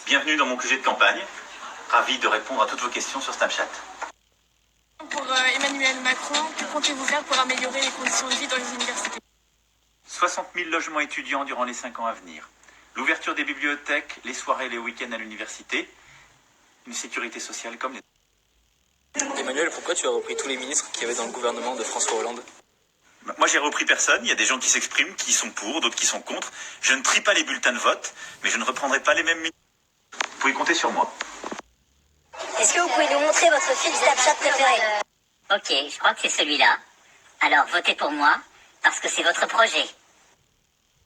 Bienvenue dans mon QG de campagne. Ravi de répondre à toutes vos questions sur Snapchat. Pour Emmanuel Macron, que comptez-vous faire pour améliorer les conditions de vie dans les universités? 60 000 logements étudiants durant les 5 ans à venir. L'ouverture des bibliothèques, les soirées et les week-ends à l'université. Une sécurité sociale comme les... Emmanuel, pourquoi tu as repris tous les ministres qu'il y avait dans le gouvernement de François Hollande? Moi, j'ai repris personne. Il y a des gens qui s'expriment, qui sont pour, d'autres qui sont contre. Je ne trie pas les bulletins de vote, mais je ne reprendrai pas les mêmes ministres. Vous pouvez compter sur moi. Est-ce que vous pouvez nous montrer votre fil Snapchat préféré? Ok, je crois que c'est celui-là. Alors votez pour moi, parce que c'est votre projet.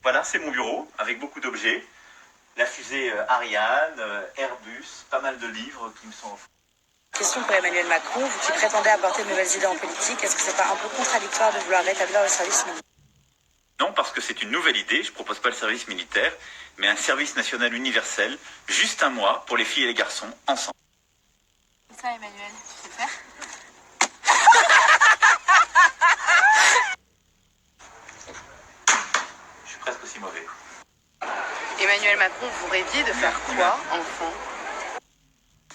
Voilà, c'est mon bureau, avec beaucoup d'objets. La fusée Ariane, Airbus, pas mal de livres qui me sont offerts. Question pour Emmanuel Macron, vous qui prétendez apporter de nouvelles idées en politique, est-ce que c'est pas un peu contradictoire de vouloir rétablir le service militaire? Non, parce que c'est une nouvelle idée. Je propose pas le service militaire, mais un service national universel, juste un mois pour les filles et les garçons, ensemble. Ça, Emmanuel, tu sais faire? Je suis presque aussi mauvais. Emmanuel Macron, vous rêviez de faire quoi, enfant?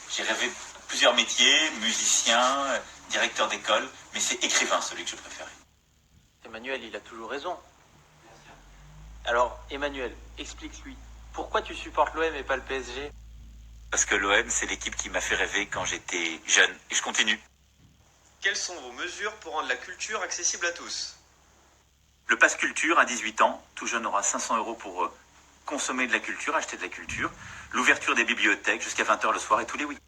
J'ai rêvé de plusieurs métiers, musicien, directeur d'école, mais c'est écrivain celui que je préférais. Emmanuel, il a toujours raison. Alors, Emmanuel, explique-lui. Pourquoi tu supportes l'OM et pas le PSG? Parce que l'OM, c'est l'équipe qui m'a fait rêver quand j'étais jeune, et je continue. Quelles sont vos mesures pour rendre la culture accessible à tous? Le pass culture, à 18 ans, tout jeune aura 500 € pour consommer de la culture, acheter de la culture. L'ouverture des bibliothèques jusqu'à 20h le soir et tous les week-ends.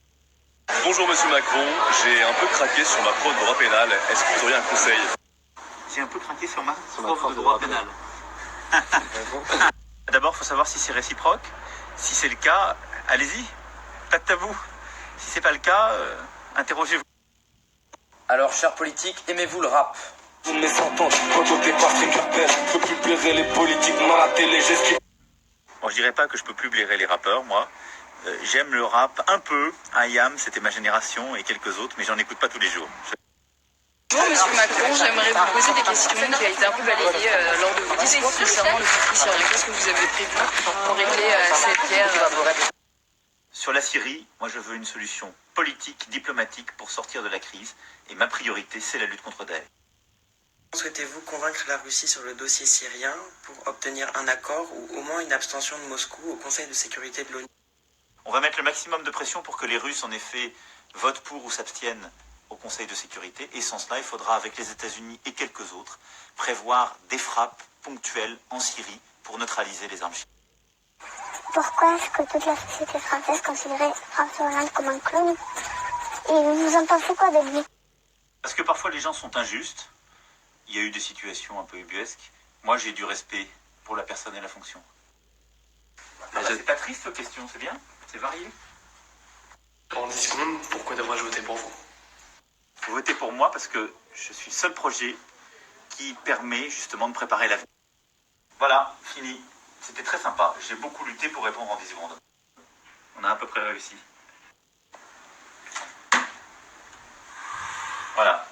Bonjour Monsieur Macron, j'ai un peu craqué sur ma prof de droit pénal. Est-ce que vous auriez un conseil? J'ai un peu craqué sur ma prof de droit pénal. D'abord, il faut savoir si c'est réciproque. Si c'est le cas, allez-y, pas de tabou. Si c'est pas le cas, interrogez-vous. Alors, chers politiques, aimez-vous le rap? Mes sentences, côté par Stranger Things, je peux plus blairer les politiques dans la télé, j'esquive. Bon, je dirais pas que je peux plus blairer les rappeurs, moi. J'aime le rap un peu. IAM, c'était ma génération et quelques autres, mais j'en écoute pas tous les jours. Bonjour Monsieur Macron, j'aimerais vous poser des questions qui ont été un peu balayées lors de vos discours concernant le conflit syrien. Qu'est-ce que vous avez prévu pour régler cette guerre? Sur la Syrie, moi je veux une solution politique, diplomatique pour sortir de la crise. Et ma priorité, c'est la lutte contre Daesh. Souhaitez-vous convaincre la Russie sur le dossier syrien pour obtenir un accord ou au moins une abstention de Moscou au Conseil de sécurité de l'ONU? On va mettre le maximum de pression pour que les Russes, en effet, votent pour ou s'abstiennent au Conseil de sécurité. Et sans cela, il faudra, avec les États-Unis et quelques autres, prévoir des frappes ponctuelles en Syrie pour neutraliser les armes chimiques. Pourquoi est-ce que toute la société française considérait François Hollande comme un clown? Et vous en pensez quoi de lui? Parce que parfois les gens sont injustes. Il y a eu des situations un peu ubuesques. Moi, j'ai du respect pour la personne et la fonction. C'est pas triste, cette question, c'est bien, c'est varié. En 10 secondes, pourquoi devrais-je voter pour vous? Vous votez pour moi parce que je suis le seul projet qui permet justement de préparer l'avenir. Voilà, fini. C'était très sympa. J'ai beaucoup lutté pour répondre en 10 secondes. On a à peu près réussi. Voilà.